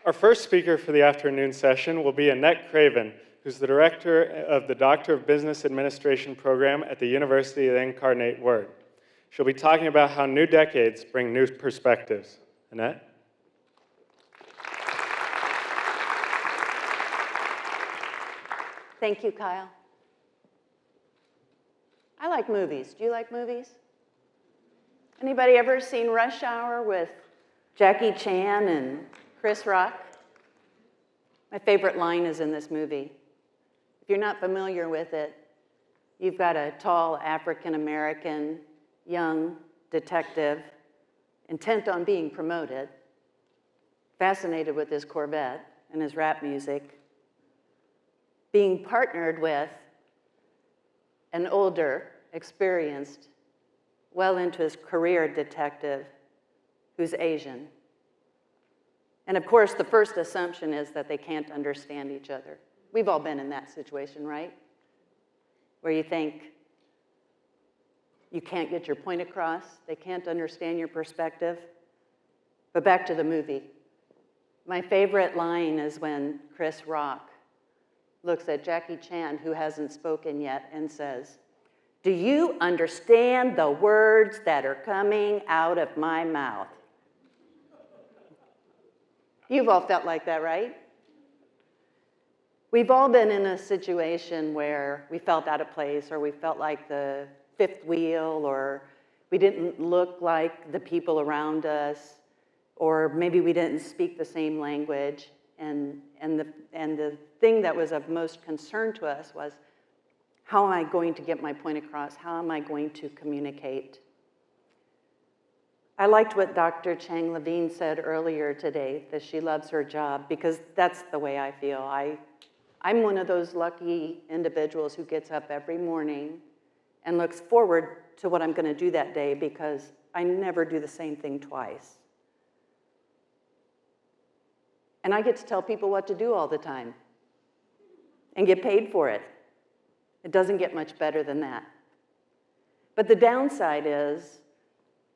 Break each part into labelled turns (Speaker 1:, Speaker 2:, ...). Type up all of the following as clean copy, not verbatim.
Speaker 1: Our first speaker for the afternoon session will be Annette Craven, who's the director of the Doctor of Business Administration program at the University of the Incarnate Word. She'll be talking about how new decades bring new perspectives. Annette?
Speaker 2: Thank you, Kyle. I like movies. Do you like movies? Anybody ever seen Rush Hour with Jackie Chan and Chris Rock? My favorite line is in this movie. If you're not familiar with it, you've got a tall African-American young detective intent on being promoted, fascinated with his Corvette and his rap music, being partnered with an older, experienced, well into his career detective who's Asian. And of course, the first assumption is that they can't understand each other. We've all been in that situation, right? Where you think you can't get your point across, they can't understand your perspective. But back to the movie. My favorite line is when Chris Rock looks at Jackie Chan, who hasn't spoken yet, and says, "Do you understand the words that are coming out of my mouth?" You've all felt like that, right? We've all been in a situation where we felt out of place, or we felt like the fifth wheel, or we didn't look like the people around us, or maybe we didn't speak the same language. And the thing that was of most concern to us was, how am I going to get my point across? How am I going to communicate? I liked what Dr. Chang Levine said earlier today, that she loves her job, because that's the way I feel. I'm one of those lucky individuals who gets up every morning and looks forward to what I'm going to do that day, because I never do the same thing twice. And I get to tell people what to do all the time and get paid for it. It doesn't get much better than that. But the downside is,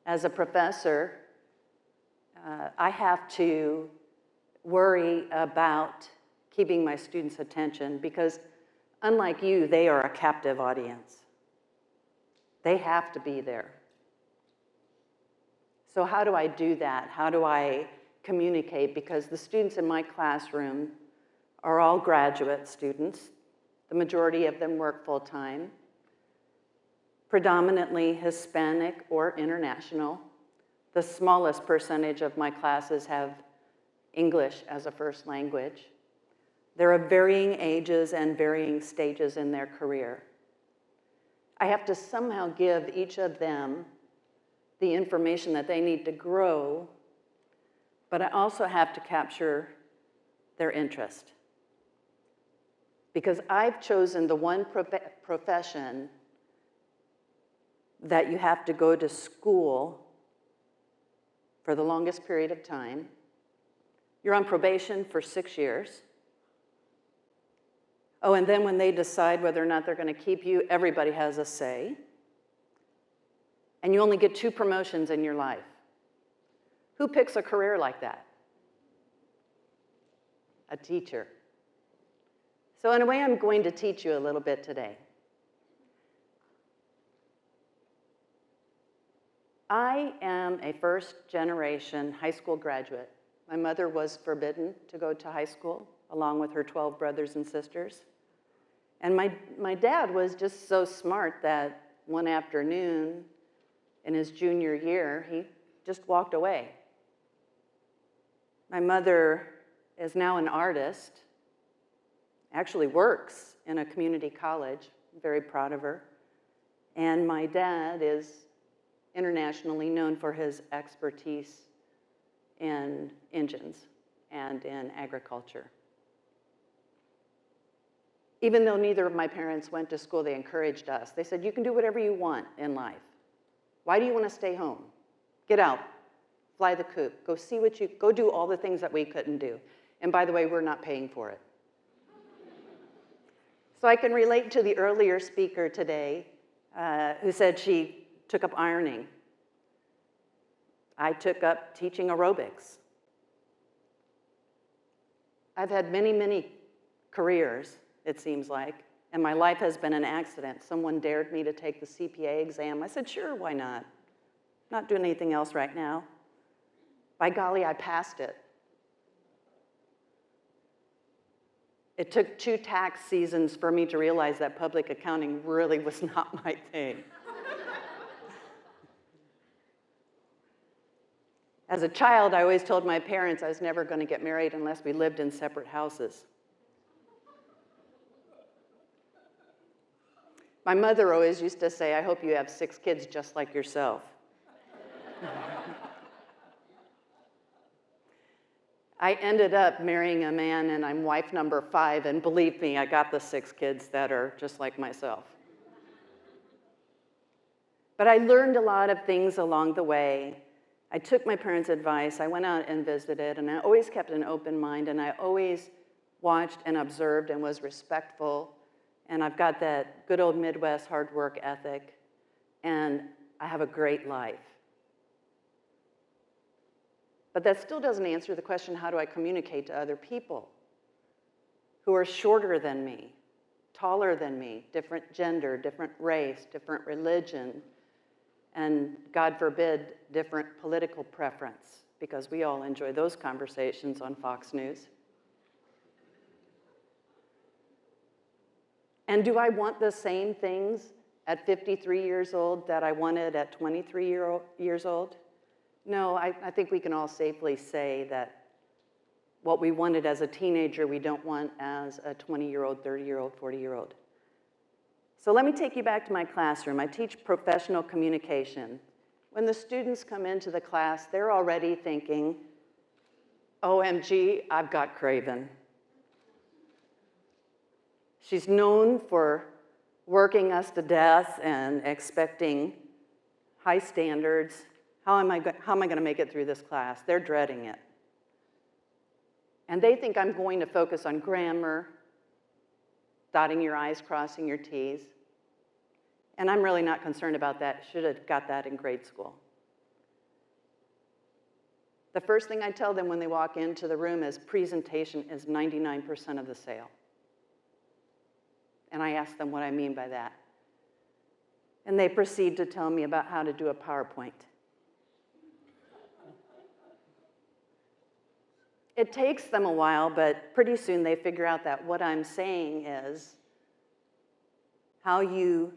Speaker 2: as a professor, I have to worry about keeping my students' attention, because unlike you, they are a captive audience. They have to be there. So how do I do that? How do I communicate? Because the students in my classroom are all graduate students. The majority of them work full-time, predominantly Hispanic or international. The smallest percentage of my classes have English as a first language. They're of varying ages and varying stages in their career. I have to somehow give each of them the information that they need to grow, but I also have to capture their interest. Because I've chosen the one profession that you have to go to school for the longest period of time. You're on probation for 6 years. Oh, and then when they decide whether or not they're going to keep you, everybody has a say. And you only get 2 promotions in your life. Who picks a career like that? A teacher. So in a way, I'm going to teach you a little bit today. I am a first-generation high school graduate. My mother was forbidden to go to high school, along with her 12 brothers and sisters. And my dad was just so smart that one afternoon in his junior year, he just walked away. My mother is now an artist, actually works in a community college. I'm very proud of her. And my dad is internationally known for his expertise in engines and in agriculture. Even though neither of my parents went to school, they encouraged us. They said, you can do whatever you want in life. Why do you want to stay home? Get out, fly the coop, go do all the things that we couldn't do. And by the way, we're not paying for it. So I can relate to the earlier speaker today who said she took up ironing. I took up teaching aerobics. I've had many, many careers, it seems like, and my life has been an accident. Someone dared me to take the CPA exam. I said, sure, why not? Not doing anything else right now. By golly, I passed it. It took 2 tax seasons for me to realize that public accounting really was not my thing. As a child, I always told my parents I was never going to get married unless we lived in separate houses. My mother always used to say, I hope you have 6 kids just like yourself. I ended up marrying a man, and I'm wife number 5, and believe me, I got the 6 kids that are just like myself. But I learned a lot of things along the way. I took my parents' advice, I went out and visited, and I always kept an open mind, and I always watched and observed and was respectful, and I've got that good old Midwest hard work ethic, and I have a great life. But that still doesn't answer the question, how do I communicate to other people who are shorter than me, taller than me, different gender, different race, different religion, and God forbid, different political preference, because we all enjoy those conversations on Fox News. And do I want the same things at 53 years old that I wanted at 23 years old? No, I think we can all safely say that what we wanted as a teenager, we don't want as a 20-year-old, 30-year-old, 40-year-old. So let me take you back to my classroom. I teach professional communication. When the students come into the class, they're already thinking, OMG, I've got Craven. She's known for working us to death and expecting high standards. How am I going to make it through this class? They're dreading it. And they think I'm going to focus on grammar, dotting your I's, crossing your T's. And I'm really not concerned about that. Should have got that in grade school. The first thing I tell them when they walk into the room is presentation is 99% of the sale. And I ask them what I mean by that. And they proceed to tell me about how to do a PowerPoint. It takes them a while, but pretty soon they figure out that what I'm saying is how you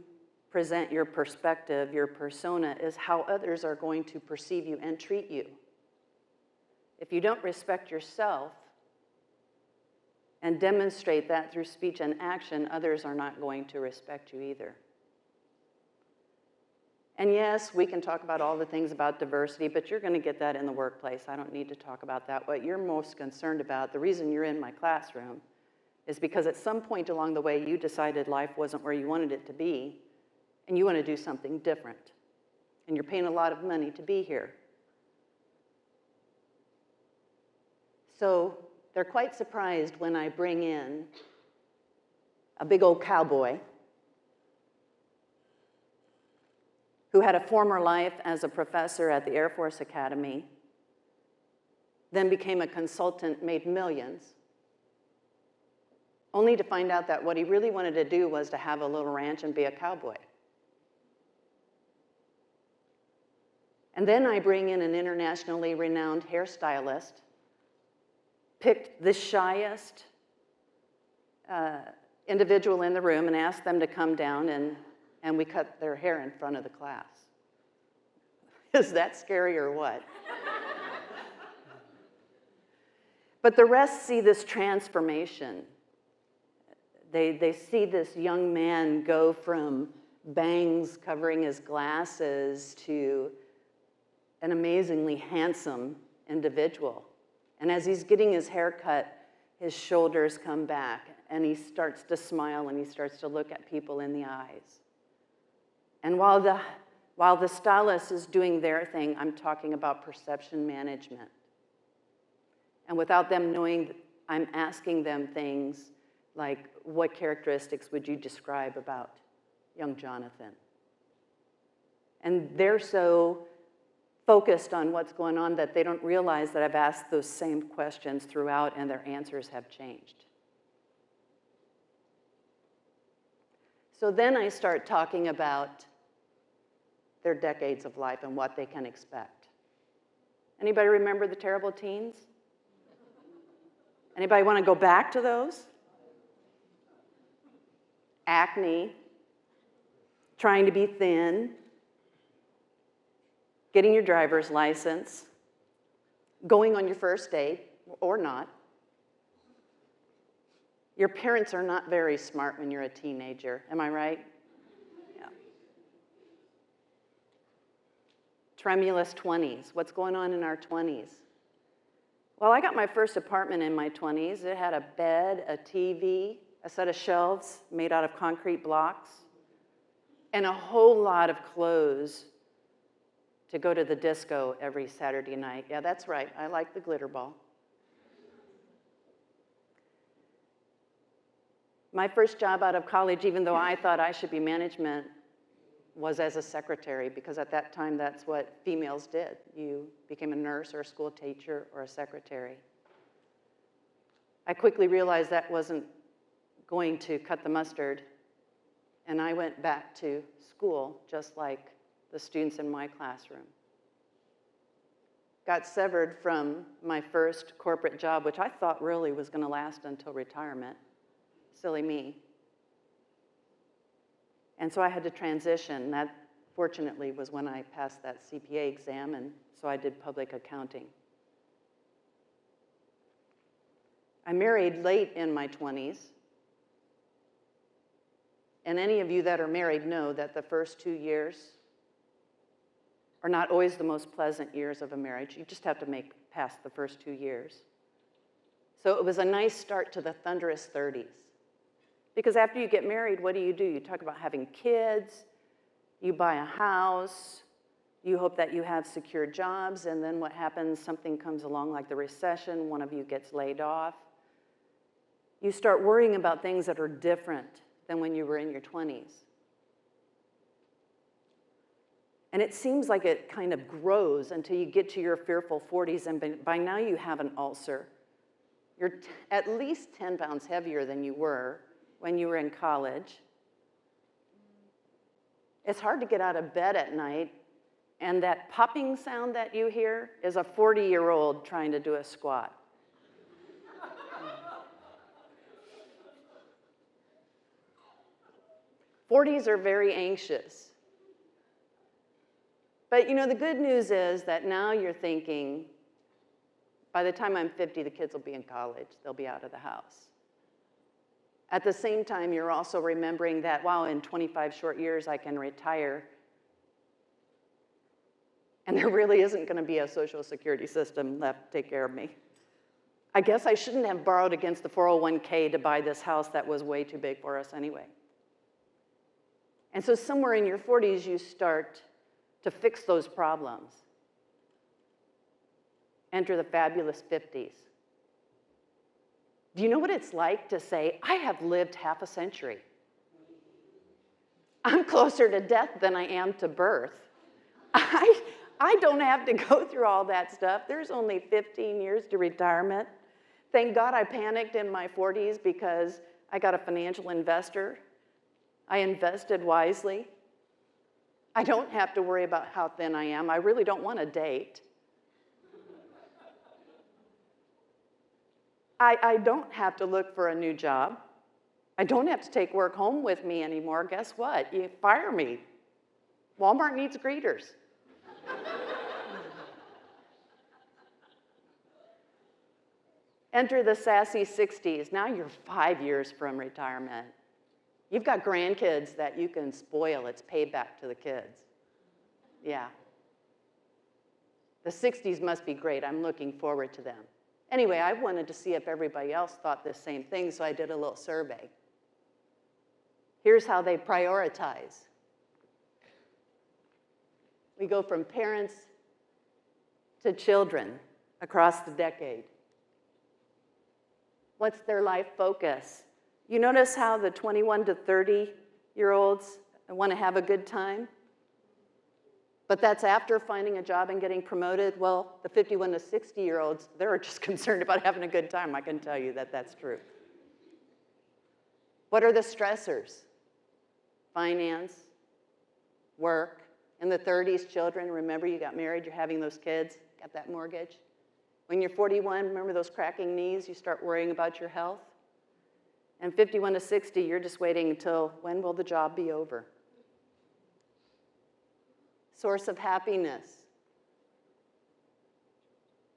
Speaker 2: present your perspective, your persona, is how others are going to perceive you and treat you. If you don't respect yourself and demonstrate that through speech and action, others are not going to respect you either. And yes, we can talk about all the things about diversity, but you're going to get that in the workplace. I don't need to talk about that. What you're most concerned about, the reason you're in my classroom, is because at some point along the way, you decided life wasn't where you wanted it to be, and you want to do something different. And you're paying a lot of money to be here. So they're quite surprised when I bring in a big old cowboy who had a former life as a professor at the Air Force Academy, then became a consultant, made millions, only to find out that what he really wanted to do was to have a little ranch and be a cowboy. And then I bring in an internationally renowned hairstylist, picked the shyest individual in the room and asked them to come down, and we cut their hair in front of the class. Is that scary or what? But the rest see this transformation. They see this young man go from bangs covering his glasses to an amazingly handsome individual. And as he's getting his hair cut, his shoulders come back, and he starts to smile, and he starts to look at people in the eyes. And while the stylist is doing their thing, I'm talking about perception management. And without them knowing, I'm asking them things like, what characteristics would you describe about young Jonathan? And they're so focused on what's going on that they don't realize that I've asked those same questions throughout and their answers have changed. So then I start talking about their decades of life and what they can expect. Anybody remember the terrible teens? Anybody want to go back to those? Acne, trying to be thin, getting your driver's license, going on your first date, or not. Your parents are not very smart when you're a teenager, am I right? Yeah. Tremulous 20s, what's going on in our 20s? Well, I got my first apartment in my 20s. It had a bed, a TV, a set of shelves made out of concrete blocks, and a whole lot of clothes to go to the disco every Saturday night. Yeah, that's right. I like the glitter ball. My first job out of college, even though I thought I should be management, was as a secretary, because at that time that's what females did. You became a nurse or a school teacher or a secretary. I quickly realized that wasn't going to cut the mustard, and I went back to school just like the students in my classroom. Got severed from my first corporate job, which I thought really was going to last until retirement. Silly me. And so I had to transition. That, fortunately, was when I passed that CPA exam, and so I did public accounting. I married late in my 20s. And any of you that are married know that the first 2 years are not always the most pleasant years of a marriage. You just have to make past the first 2 years. So it was a nice start to the Thunderous 30s. Because after you get married, what do? You talk about having kids, you buy a house, you hope that you have secure jobs, and then what happens? Something comes along like the recession, one of you gets laid off. You start worrying about things that are different than when you were in your 20s. And it seems like it kind of grows until you get to your fearful 40s, and by now you have an ulcer. You're at least 10 pounds heavier than you were when you were in college. It's hard to get out of bed at night, and that popping sound that you hear is a 40-year-old trying to do a squat. '40s are very anxious. But you know, the good news is that now you're thinking, by the time I'm 50, the kids will be in college. They'll be out of the house. At the same time, you're also remembering that, wow, in 25 short years, I can retire. And there really isn't going to be a Social Security system left to take care of me. I guess I shouldn't have borrowed against the 401k to buy this house that was way too big for us anyway. And so somewhere in your 40s, you start to fix those problems. Enter the fabulous 50s. Do you know what it's like to say, I have lived half a century? I'm closer to death than I am to birth. I don't have to go through all that stuff. There's only 15 years to retirement. Thank God I panicked in my 40s because I got a financial investor. I invested wisely. I don't have to worry about how thin I am. I really don't want to date. I don't have to look for a new job. I don't have to take work home with me anymore. Guess what? You fire me. Walmart needs greeters. Enter the Sassy 60s. Now you're 5 years from retirement. You've got grandkids that you can spoil. It's payback to the kids. Yeah. The 60s must be great. I'm looking forward to them. Anyway, I wanted to see if everybody else thought the same thing, so I did a little survey. Here's how they prioritize. We go from parents to children across the decade. What's their life focus? You notice how the 21 to 30-year-olds want to have a good time? But that's after finding a job and getting promoted. Well, the 51 to 60-year-olds, they're just concerned about having a good time. I can tell you that that's true. What are the stressors? Finance, work. In the 30s, children, remember you got married, you're having those kids, got that mortgage. When you're 41, remember those cracking knees, you start worrying about your health. And 51 to 60, you're just waiting until when will the job be over? Source of happiness.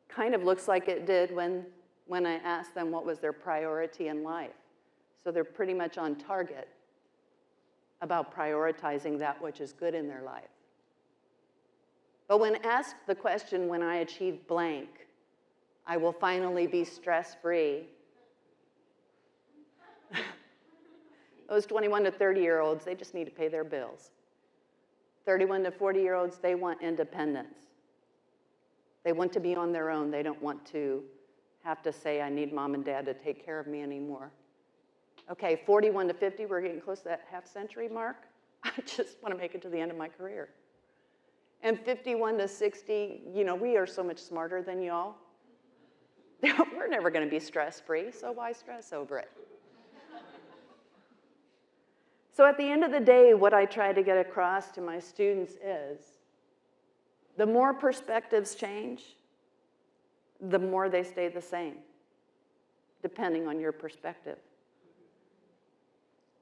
Speaker 2: Kind of looks like it did when I asked them what was their priority in life. So they're pretty much on target about prioritizing that which is good in their life. But when asked the question, when I achieve blank, I will finally be stress-free. Those 21 to 30-year-olds, they just need to pay their bills. 31 to 40-year-olds, they want independence. They want to be on their own. They don't want to have to say, I need mom and dad to take care of me anymore. Okay, 41 to 50, we're getting close to that half-century mark. I just want to make it to the end of my career. And 51 to 60, you know, we are so much smarter than y'all. We're never going to be stress-free, so why stress over it? So at the end of the day, what I try to get across to my students is the more perspectives change, the more they stay the same, depending on your perspective.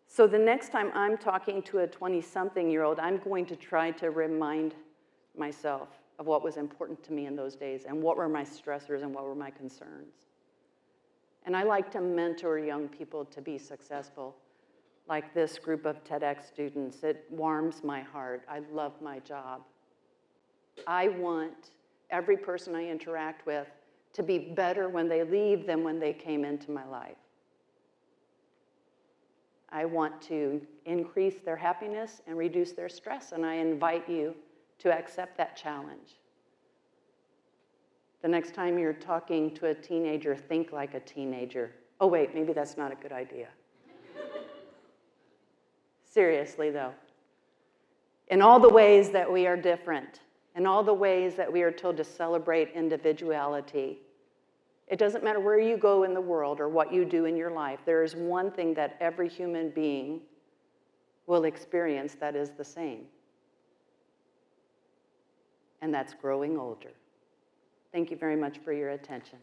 Speaker 2: So the next time I'm talking to a 20-something-year-old, I'm going to try to remind myself of what was important to me in those days and what were my stressors and what were my concerns. And I like to mentor young people to be successful, like this group of TEDx students. It warms my heart. I love my job. I want every person I interact with to be better when they leave than when they came into my life. I want to increase their happiness and reduce their stress, and I invite you to accept that challenge. The next time you're talking to a teenager, think like a teenager. Oh, wait, maybe that's not a good idea. Seriously, though. In all the ways that we are different, in all the ways that we are told to celebrate individuality, it doesn't matter where you go in the world or what you do in your life, there is one thing that every human being will experience that is the same. And that's growing older. Thank you very much for your attention.